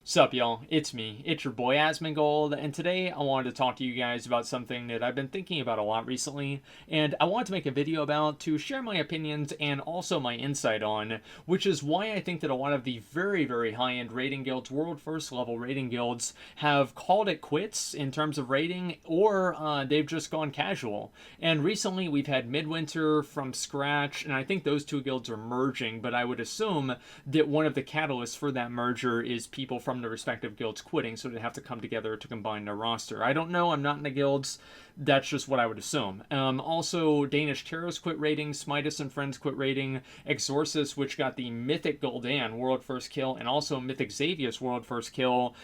Sup, y'all? It's me. It's your boy Asmongold, and today I wanted to talk to you guys about something that I've been thinking about a lot recently, and I wanted to make a video about to share my opinions and also my insight on, which is why I think that a lot of the very, very high-end rating guilds, world first level rating guilds, have called it quits in terms of rating, or they've just gone casual. And recently we've had Midwinter from scratch, and I think those two guilds are merging, but I would assume that one of the catalysts for that merger is people from the respective guilds quitting, so they have to come together to combine their roster. I don't know. I'm not in the guilds. That's just what I would assume. Also, Danish Terrors quit rating, Smitus and Friends quit rating, Exorcist, which got the Mythic Gul'dan World First Kill, and also Mythic Xavius World First Kill.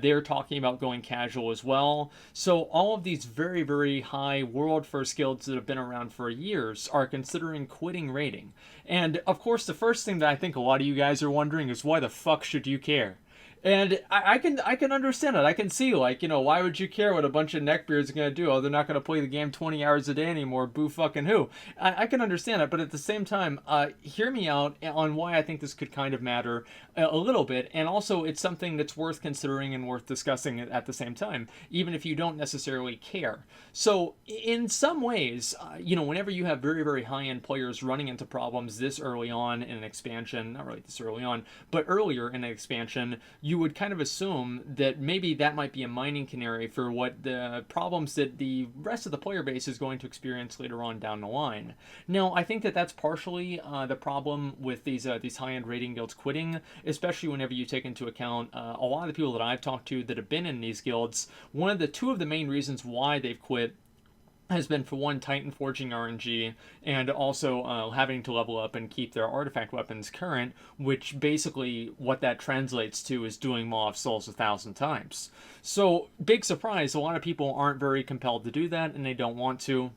They're talking about going casual as well. So all of these very, very high World First guilds that have been around for years are considering quitting rating. And of course, the first thing that I think a lot of you guys are wondering is why the fuck should you care? And I can understand it. I can see, like, why would you care what a bunch of neckbeards are gonna do? Oh, they're not gonna play the game 20 hours a day anymore. Boo fucking who? I can understand it, but at the same time, hear me out on why I think this could kind of matter a little bit, and also it's something that's worth considering and worth discussing at the same time, even if you don't necessarily care. So, in some ways, whenever you have very, very high-end players running into problems this early on in an expansion, not really this early on, but earlier in an expansion, you would kind of assume that maybe that might be a mining canary for what the problems that the rest of the player base is going to experience later on down the line. Now, I think that that's partially the problem with these high-end rating guilds quitting, especially whenever you take into account a lot of the people that I've talked to that have been in these guilds. Two of the main reasons why they've quit has been, for one, Titan forging RNG, and also having to level up and keep their artifact weapons current, which basically what that translates to is doing Maw of Souls 1,000 times. So, big surprise, a lot of people aren't very compelled to do that, and they don't want to.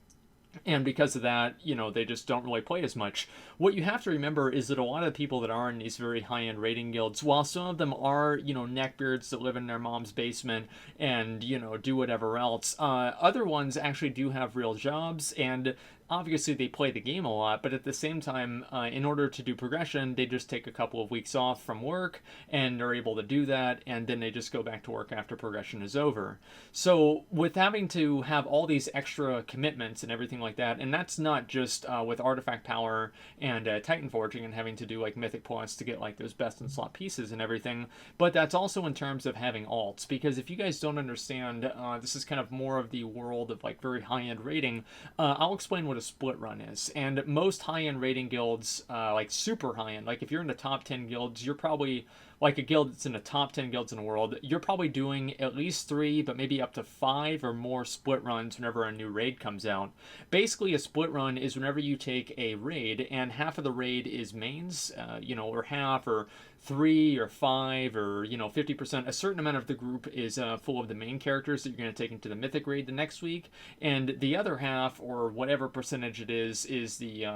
And because of that, they just don't really play as much. What you have to remember is that a lot of the people that are in these very high-end rating guilds, while some of them are, neckbeards that live in their mom's basement and, do whatever else, other ones actually do have real jobs, and obviously they play the game a lot, but at the same time, in order to do progression, they just take a couple of weeks off from work, and they're able to do that, and then they just go back to work after progression is over. So with having to have all these extra commitments and everything like that, and that's not just with artifact power and Titan forging and having to do like mythic points to get like those best in slot pieces and everything, but that's also in terms of having alts, because if you guys don't understand, this is kind of more of the world of like very high-end rating. I'll explain what a split run is. And most high-end rating guilds, like super high-end, like if you're in the top 10 guilds, you're probably like a guild that's in the top 10 guilds in the world, you're probably doing at least 3, but maybe up to 5 or more split runs whenever a new raid comes out. Basically, a split run is whenever you take a raid and half of the raid is mains, or half, or 3 or 5, or 50%. A certain amount of the group is full of the main characters that you're going to take into the mythic raid the next week, and the other half, or whatever percentage it is the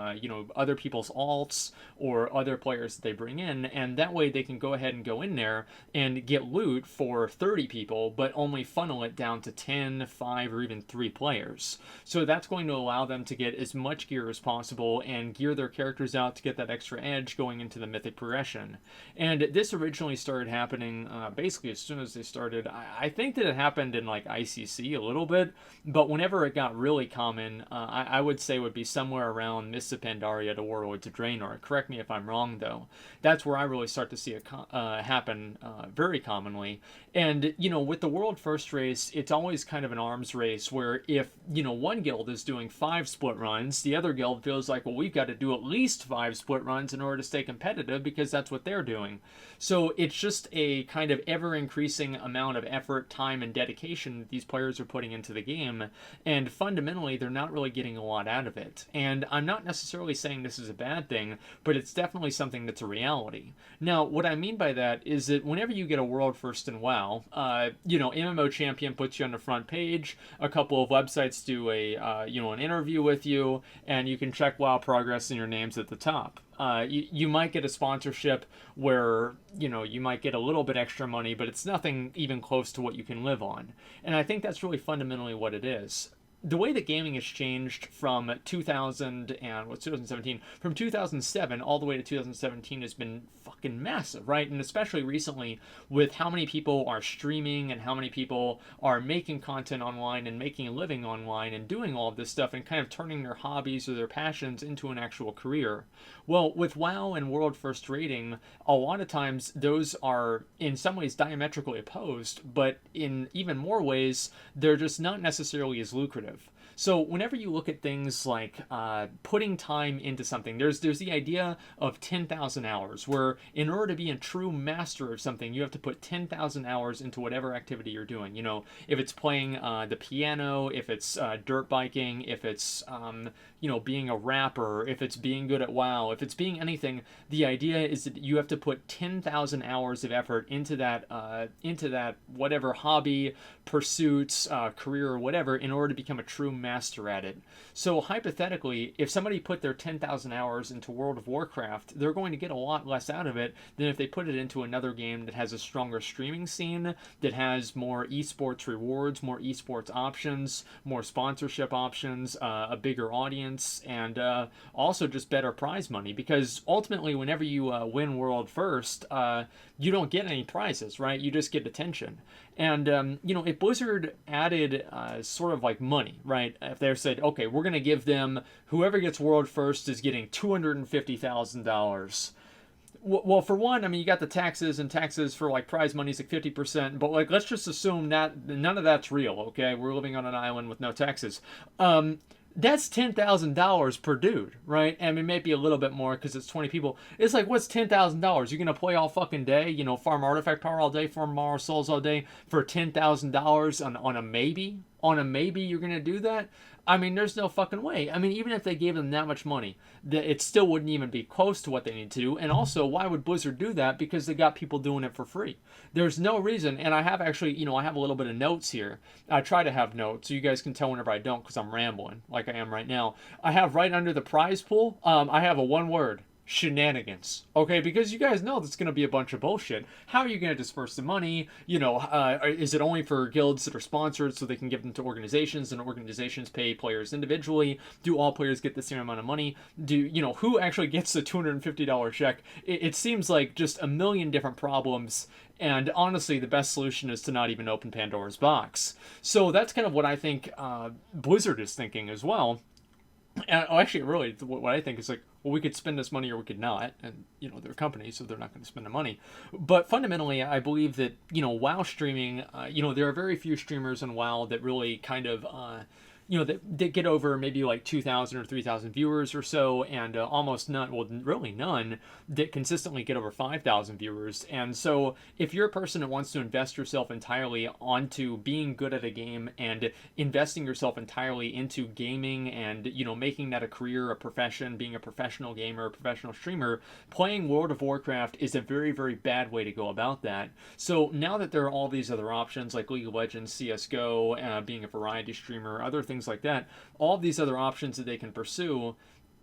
other people's alts or other players that they bring in, and that way they can go ahead and go in there and get loot for 30 people, but only funnel it down to 10, 5, or even 3 players. So that's going to allow them to get as much gear as possible and gear their characters out to get that extra edge going into the mythic progression. And this originally started happening basically as soon as they started. I think that it happened in like ICC a little bit, but whenever it got really common, I would say would be somewhere around Mists of Pandaria to Warlords of Draenor. Correct me if I'm wrong, though. That's where I really start to see it happen very commonly. And, with the World First race, it's always kind of an arms race where if, one guild is doing 5 split runs, the other guild feels like, well, we've got to do at least 5 split runs in order to stay competitive because that's what they're doing. So it's just a kind of ever-increasing amount of effort, time, and dedication that these players are putting into the game, and fundamentally, they're not really getting a lot out of it. And I'm not necessarily saying this is a bad thing, but it's definitely something that's a reality. Now, what I mean by that is that whenever you get a world first in WoW, MMO Champion puts you on the front page, a couple of websites do an interview with you, and you can check WoW progress and your name's at the top. You might get a sponsorship where, you might get a little bit extra money, but it's nothing even close to what you can live on. And I think that's really fundamentally what it is. the way that gaming has changed from 2000 and what's 2017, from 2007 all the way to 2017 has been fucking massive, right? And especially recently with how many people are streaming and how many people are making content online and making a living online and doing all of this stuff and kind of turning their hobbies or their passions into an actual career. Well, with WoW and World First Rating, a lot of times those are in some ways diametrically opposed, but in even more ways, they're just not necessarily as lucrative. So whenever you look at things like putting time into something, there's the idea of 10,000 hours, where in order to be a true master of something, you have to put 10,000 hours into whatever activity you're doing. You know, if it's playing the piano, if it's dirt biking, if it's being a rapper, if it's being good at WoW, if it's being anything, the idea is that you have to put 10,000 hours of effort into that whatever hobby, pursuits, career, or whatever, in order to become a true master at it. So hypothetically, if somebody put their 10,000 hours into World of Warcraft, they're going to get a lot less out of it than if they put it into another game that has a stronger streaming scene, that has more esports rewards, more esports options, more sponsorship options, a bigger audience, and also just better prize money. Because ultimately, whenever you win World First, you don't get any prizes, right? You just get attention. And, if Blizzard added sort of like money, right? If they said, okay, we're going to give them, whoever gets World First is getting $250,000. Well, for one, I mean, you got the taxes, and taxes for like prize money is like 50%, but like, let's just assume that none of that's real, okay? We're living on an island with no taxes. That's $10,000 per dude, right? I mean, maybe a little bit more because it's 20 people. It's like, what's $10,000? You're going to play all fucking day, farm artifact power all day, farm Mara souls all day for $10,000 on a maybe? On a maybe you're going to do that? I mean, there's no fucking way. I mean, even if they gave them that much money, it still wouldn't even be close to what they need to do. And also, why would Blizzard do that? Because they got people doing it for free. There's no reason. And I have actually, I have a little bit of notes here. I try to have notes, so you guys can tell whenever I don't, because I'm rambling like I am right now. I have right under the prize pool, I have a one word: shenanigans. Okay, because you guys know that's going to be a bunch of bullshit. How are you going to disperse the money? Is it only for guilds that are sponsored so they can give them to organizations, and organizations pay players individually? Do all players get the same amount of money? Who actually gets the $250 check? It seems like just a million different problems. And honestly, the best solution is to not even open Pandora's box. So that's kind of what I think Blizzard is thinking as well. And actually, really, what I think is like, well, we could spend this money or we could not. And, they're a company, so they're not going to spend the money. But fundamentally, I believe that, WoW streaming, there are very few streamers in WoW that really kind of, that get over maybe like 2,000 or 3,000 viewers or so, and almost none, well, really none, that consistently get over 5,000 viewers. And so if you're a person that wants to invest yourself entirely onto being good at a game and investing yourself entirely into gaming and, making that a career, a profession, being a professional gamer, a professional streamer, playing World of Warcraft is a very, very bad way to go about that. So now that there are all these other options like League of Legends, CSGO, being a variety streamer, other things like that, all these other options that they can pursue,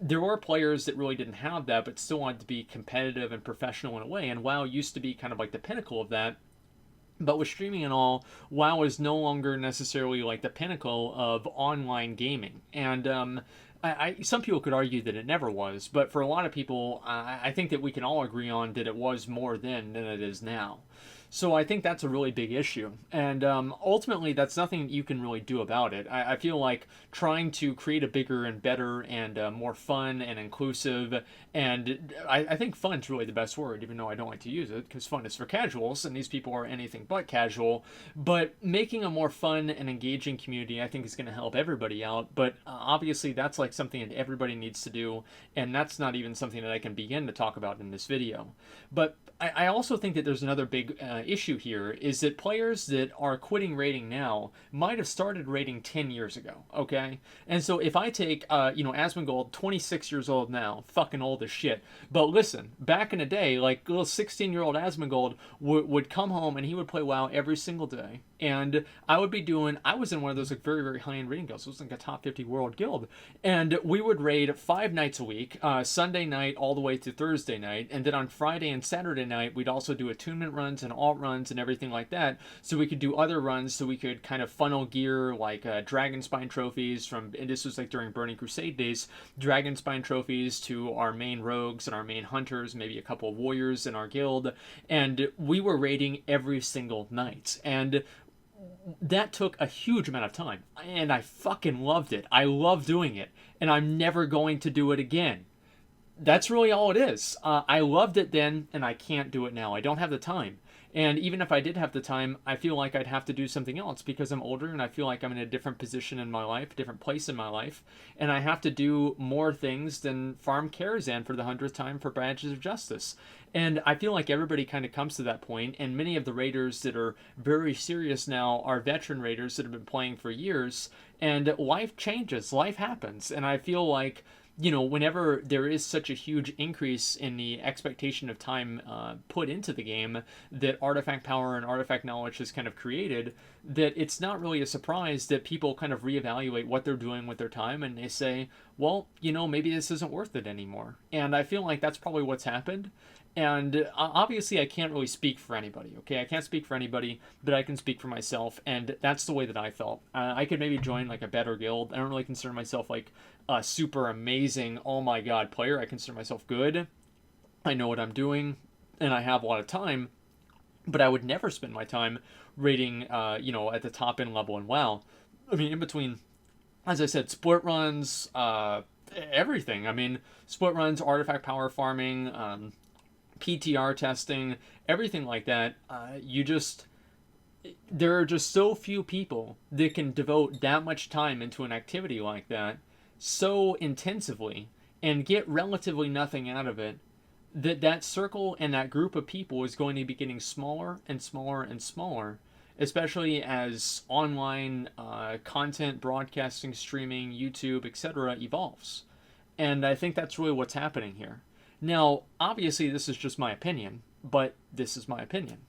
there were players that really didn't have that but still wanted to be competitive and professional in a way, and WoW used to be kind of like the pinnacle of that. But with streaming and all, WoW is no longer necessarily like the pinnacle of online gaming. And some people could argue that it never was, but for a lot of people, I think that we can all agree on that it was more then than it is now. So I think that's a really big issue. And ultimately, that's nothing you can really do about it. I feel like trying to create a bigger and better and more fun and inclusive, and I think fun's really the best word, even though I don't like to use it, because fun is for casuals, and these people are anything but casual. But making a more fun and engaging community, I think, is going to help everybody out. But obviously, that's like something that everybody needs to do, and that's not even something that I can begin to talk about in this video. But I also think that there's another big issue here, is that players that are quitting raiding now might have started raiding 10 years ago, okay? And so if I take, Asmongold, 26 years old now, fucking old as shit, but listen, back in the day, like, little 16-year-old Asmongold would come home and he would play WoW every single day. And I was in one of those like very, very high-end raiding guilds. It was like a top 50 world guild. And we would raid 5 nights a week, Sunday night all the way to Thursday night. And then on Friday and Saturday night, we'd also do attunement runs and all alt runs and everything like that, so we could do other runs, so we could kind of funnel gear like Dragonspine trophies from, and this was like during Burning Crusade days, Dragonspine trophies to our main rogues and our main hunters, maybe a couple of warriors in our guild, and we were raiding every single night. And that took a huge amount of time, and I fucking loved it. I love doing it, and I'm never going to do it again. That's really all it is. I loved it then, and I can't do it now. I don't have the time. And even if I did have the time, I feel like I'd have to do something else because I'm older and I feel like I'm in a different position in my life, a different place in my life, and I have to do more things than farm Karazhan for the 100th time for Badges of Justice. And I feel like everybody kind of comes to that point, and many of the raiders that are very serious now are veteran raiders that have been playing for years, and life changes, life happens, and I feel like, you know, whenever there is such a huge increase in the expectation of time put into the game that artifact power and artifact knowledge has kind of created, that it's not really a surprise that people kind of reevaluate what they're doing with their time, and they say, well, you know, maybe this isn't worth it anymore. And I feel like that's probably what's happened. And obviously I can't really speak for anybody, okay? I can't speak for anybody, but I can speak for myself, and that's the way that I felt. I could maybe join like a better guild. I don't really consider myself like a super amazing, oh my god player. I consider myself good. I know what I'm doing, and I have a lot of time, but I would never spend my time rating, you know, at the top end level in WoW. I mean, in between, as I said, split runs, everything. I mean, split runs, artifact power farming, PTR testing, everything like that. There are just so few people that can devote that much time into an activity like that so intensively and get relatively nothing out of it, that circle and that group of people is going to be getting smaller and smaller and smaller, especially as online content, broadcasting, streaming, YouTube, etc. evolves. And I think that's really what's happening here. Now, obviously, this is just my opinion, but this is my opinion.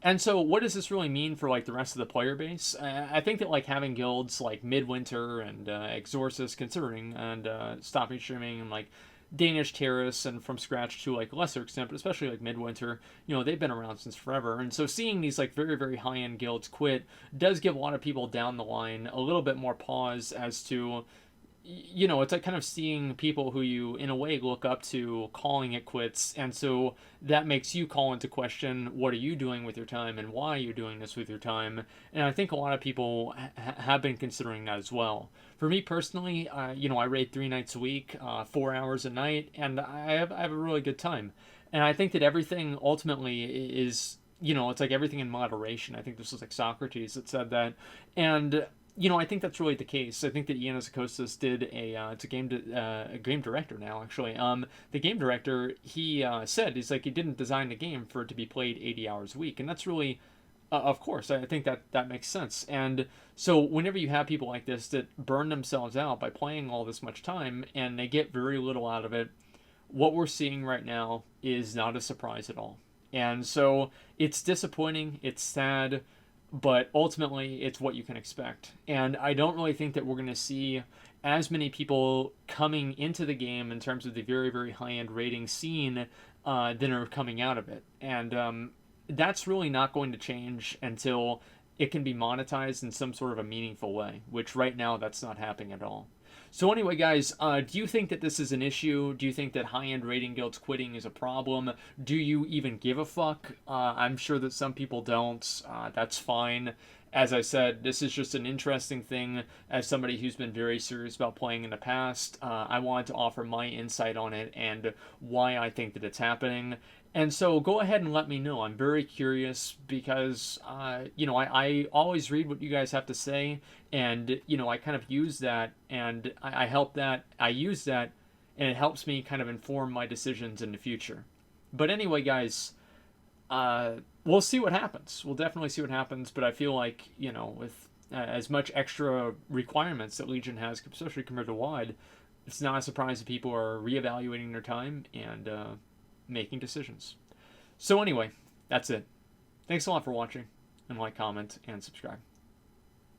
And so what does this really mean for like the rest of the player base? I think that like having guilds like Midwinter and Exorcist considering and stopping streaming and like Danish Terrace and From Scratch to like lesser extent, but especially like Midwinter, you know, they've been around since forever. And so seeing these like very, very high-end guilds quit does give a lot of people down the line a little bit more pause as to, you know, it's like kind of seeing people who you, in a way, look up to calling it quits. And so that makes you call into question, what are you doing with your time and why are you doing this with your time? And I think a lot of people have been considering that as well. For me personally, you know, I raid 3 nights a week, 4 hours a night, and I have a really good time. And I think that everything ultimately is, you know, it's like everything in moderation. I think this was like Socrates that said that. And you know, I think that's really the case. I think that Ian Azacostas did it's a game director now, actually. The game director, he said, he's like, he didn't design the game for it to be played 80 hours a week. And that's really, of course, I think that makes sense. And so whenever you have people like this that burn themselves out by playing all this much time and they get very little out of it, what we're seeing right now is not a surprise at all. And so it's disappointing, it's sad, but ultimately it's what you can expect. And I don't really think that we're going to see as many people coming into the game in terms of the very, very high-end rating scene than are coming out of it. And that's really not going to change until it can be monetized in some sort of a meaningful way, which right now that's not happening at all. So anyway, guys, do you think that this is an issue? Do you think that high-end rating guilds quitting is a problem? Do you even give a fuck? I'm sure that some people don't. That's fine. As I said, this is just an interesting thing. As somebody who's been very serious about playing in the past, I wanted to offer my insight on it and why I think that it's happening. And so go ahead and let me know. I'm very curious because, you know, I always read what you guys have to say, and, you know, I kind of use that, and I use that, and it helps me kind of inform my decisions in the future. But anyway, guys, we'll see what happens. We'll definitely see what happens, but I feel like, you know, with as much extra requirements that Legion has, especially compared to WoD, it's not a surprise that people are reevaluating their time and making decisions. So anyway, that's it. Thanks a lot for watching, and like, comment, and subscribe.